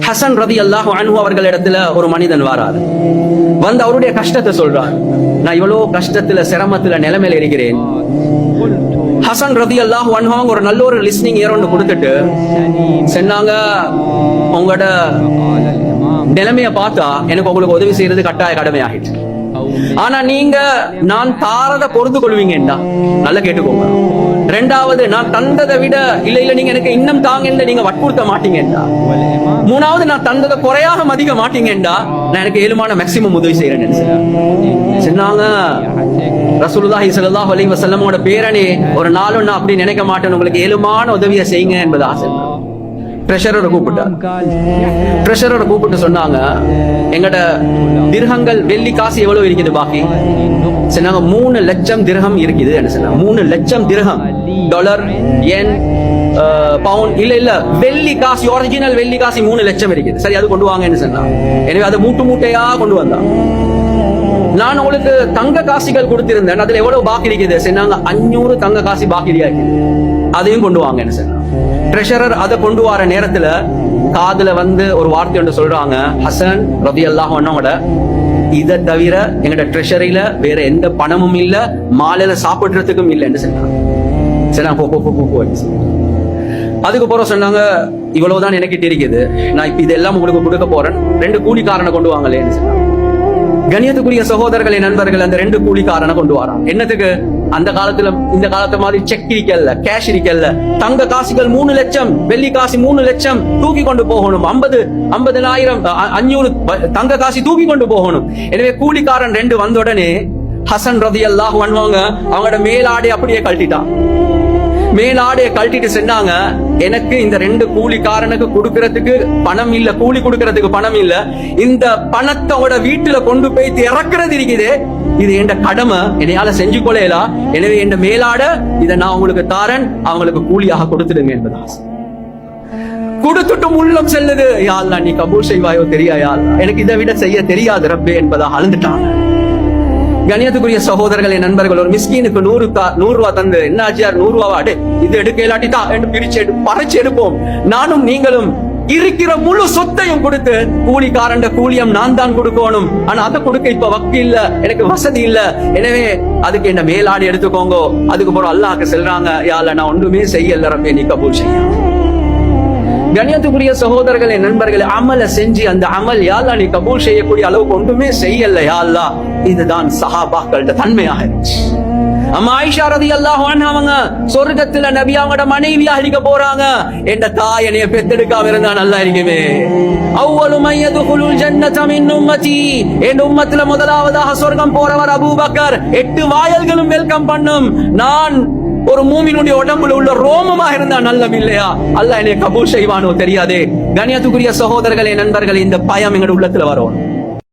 ஹசன் ரலியல்லாஹு அன்ஹு அவர்களிடத்துல ஒரு மனிதன் வாரார். வந்து அவருடைய கஷ்டத்தை சொல்றார். நான் இவ்வளவு கஷ்டத்துல சிரமத்துல நிலைமையில இருக்கிறேன். ஹசன் ரலியல்லாஹு அன்ஹு ஒரு நல்ல ஒரு லிஸ்னிங் இயர் ஒன்று கொடுத்துட்டு சொன்னாங்க, உங்களோட நிலைமைய பார்த்தா எனக்கு உங்களுக்கு உதவி செய்யறது கட்டாய கடமை ஆகிட்டு. ஆனா நீங்க நான் தாரத பொறுத்து கொள்வீங்கடா, நல்லா கேட்டுக்கோங்க. ரெண்டாவது, நான் தந்ததை விட இல்ல நீங்க எனக்கு இன்னும் தாங்க நீங்க வற்புறுத்த மாட்டீங்கடா. மூணாவது, நான் தந்ததை குறையாக மதிக்க மாட்டீங்கடா, நான் எனக்கு ஏழுமான மேக்சிமம் உதவி செய்யறேன்னு சொன்னாங்க. ரசூலுல்லாஹி ஸல்லல்லாஹு அலைஹி வஸல்லமோட பேரணி ஒரு நாளும் நான் அப்படி நினைக்க மாட்டேன், உங்களுக்கு ஏழுமான உதவியை செய்யுங்க என்பது ஆசை. ட்ரெஷரரை கூப்பிட்டு சொன்னாங்க, எங்கட திர்ஹங்கள் வெள்ளி காசு எவ்வளவு இருக்குது பாக்கி? சொன்னாங்க 3 லட்சம் திர்ஹம் இருக்குது. என்ன சொன்னாங்க? 3 லட்சம் திர்ஹம், டாலர், yen, பவுண்ட் இல்ல வெள்ளி காசு, ஒரிஜினல் வெள்ளி காசு 3 லட்சம் இருக்குது. சரி, அது கொண்டு வாங்கன்னு சொன்னாங்க. எனவே அதை மூட்டையா கொண்டு வந்தான். நான் உங்களுக்கு தங்க காசிகள் கொடுத்திருந்தேன், அதுல எவ்வளவு பாக்கி இருக்குது? சொன்னாங்க 500 தங்க காசி பாக்கியா இருக்குது, அதையும் கொண்டு வாங்கன்னு சொன்னாங்க. ட்ரெஷரர் அதை கொண்டு வர நேரத்துல காதுல வந்து ஒரு வார்த்தை ஒன்று சொல்றாங்க, ஹசன் ரலியல்லாஹு அன்ஹு, இதை தவிர எங்கட ட்ரெஷரியில வேற எந்த பணமும் இல்ல, மாலையில சாப்பிடுறதுக்கும் இல்லைன்னு சொன்னாங்க. சரி, போ. அதுக்கு போற சொன்னாங்க, இவ்வளவுதான் எனக்கு இருக்குது, நான் இப்ப இதெல்லாம் உங்களுக்கு கொடுக்க போறேன், 2 கூலிக்காரனை கொண்டு வாங்கலேன்னு சொன்னாங்க. கணியத்துக்குரிய சகோதரர்களே, நண்பர்கள், அந்த 2 கூலிக்காரனை கொண்டு வரான். என்னத்துக்கு? அந்த காலத்துல இந்த காலத்து மாதிரி செக் இருக்கல்ல, கேஷ் இருக்கல்ல, தங்க காசுகள் 3 லட்சம், வெள்ளி காசு 3 லட்சம் தூக்கி கொண்டு போகணும். 50,000 500 தங்க காசு தூக்கி கொண்டு போகணும். எனவே கூலிக்காரன் 2 வந்த உடனே ஹசன் ரலியல்லாஹு அன்ஹு அவங்களோட மேலாடை அப்படியே கழட்டிட்டான். மேலாடைய கழட்டிட்டு சொன்னாங்க, எனக்கு இந்த 2 கூலிக்காரனுக்கு கொடுக்கறதுக்கு பணம் இல்ல, கூலி கொடுக்கறதுக்கு பணம் இல்ல, இந்த பணத்தோட வீட்டுல கொண்டு போய் இறக்குறது இருக்குது, இது என் கடமை, என்னையால செஞ்சு கொள்ளலாம். எனவே என் மேலாட இதை நான் உங்களுக்கு தாரன், அவங்களுக்கு கூலியாக கொடுத்துடுங்க என்பதா. கொடுத்துட்டும் உள்ளம் செல்லுது, யா அல்லாஹ் நீ கபூல் செய்வாயோ தெரியா, எனக்கு இதை விட செய்ய தெரியாது ரப்பே என்பதா அழுந்துட்டாங்க. கணியத்துக்குரிய சகோதரர்களே, நண்பர்கள், ஒரு மிஸ்கீனுக்கு 100 ரூபா தந்து, என்ன ஆச்சியார் 100 ரூபாவா, இது எடுக்க இல்லாட்டிட்டா என்று பிரிச்சு பறிச்சு எடுப்போம். நானும் நீங்களும் இருக்கிற முழு சொத்தையும் கொடுத்து கூலிக்காரண்ட கூலியம் நான் தான் கொடுக்கணும், ஆனா அதை கொடுக்க இப்ப வக்கு இல்ல, எனக்கு வசதி இல்ல, எனவே அதுக்கு என்ன மேலாடி எடுத்துக்கோங்க. அதுக்கு போற அல்லாஹ்க்கு செல்றாங்க, யா அல்லாஹ் நான் ஒன்றுமே செய்யல ரப்பே, நீ கபூல் செய்ய. கணியத்துக்குரிய சகோதரர்களே, நண்பர்களே, அமல செஞ்சு அந்த அமல் யா அல்லாஹ் நீ கபூல் செய்யக்கூடிய அளவுக்கு ஒன்றுமே செய்யல யா அல்லாஹ். இதுதான் சஹாபாக்களோட தன்மையாக இருந்துச்சு. அம்மா ஆயிஷா ரலியல்லாஹு அன்ஹா அவங்க சொர்க்கத்துல நபி அவங்களோட மனைவியாக இருக்க போறாங்க. என்ற தாய் என்னைய பெத்தெடுக்காம இருந்தா நல்லா இருக்குமே. அவ்வளவு மையதுகுலுல் ஜன்னத மின் உம்மதி, என் உம்மத்துல முதலாவதாக சொர்க்கம் போறவர் அபூபக்கர். 8 வாயல்களும் வெல்கம் பண்ணும். நான் ஒரு மூமினுடைய உடம்புல உள்ள ரோமமாக இருந்தா நல்லம் இல்லையா? அல்லாஹ் என்னைய கபூல் செய்வானோ தெரியாதே. கணியத்துக்குரிய சகோதரர்களே, நண்பர்களே, இந்த பயம் எங்க உள்ளத்துல வரும்.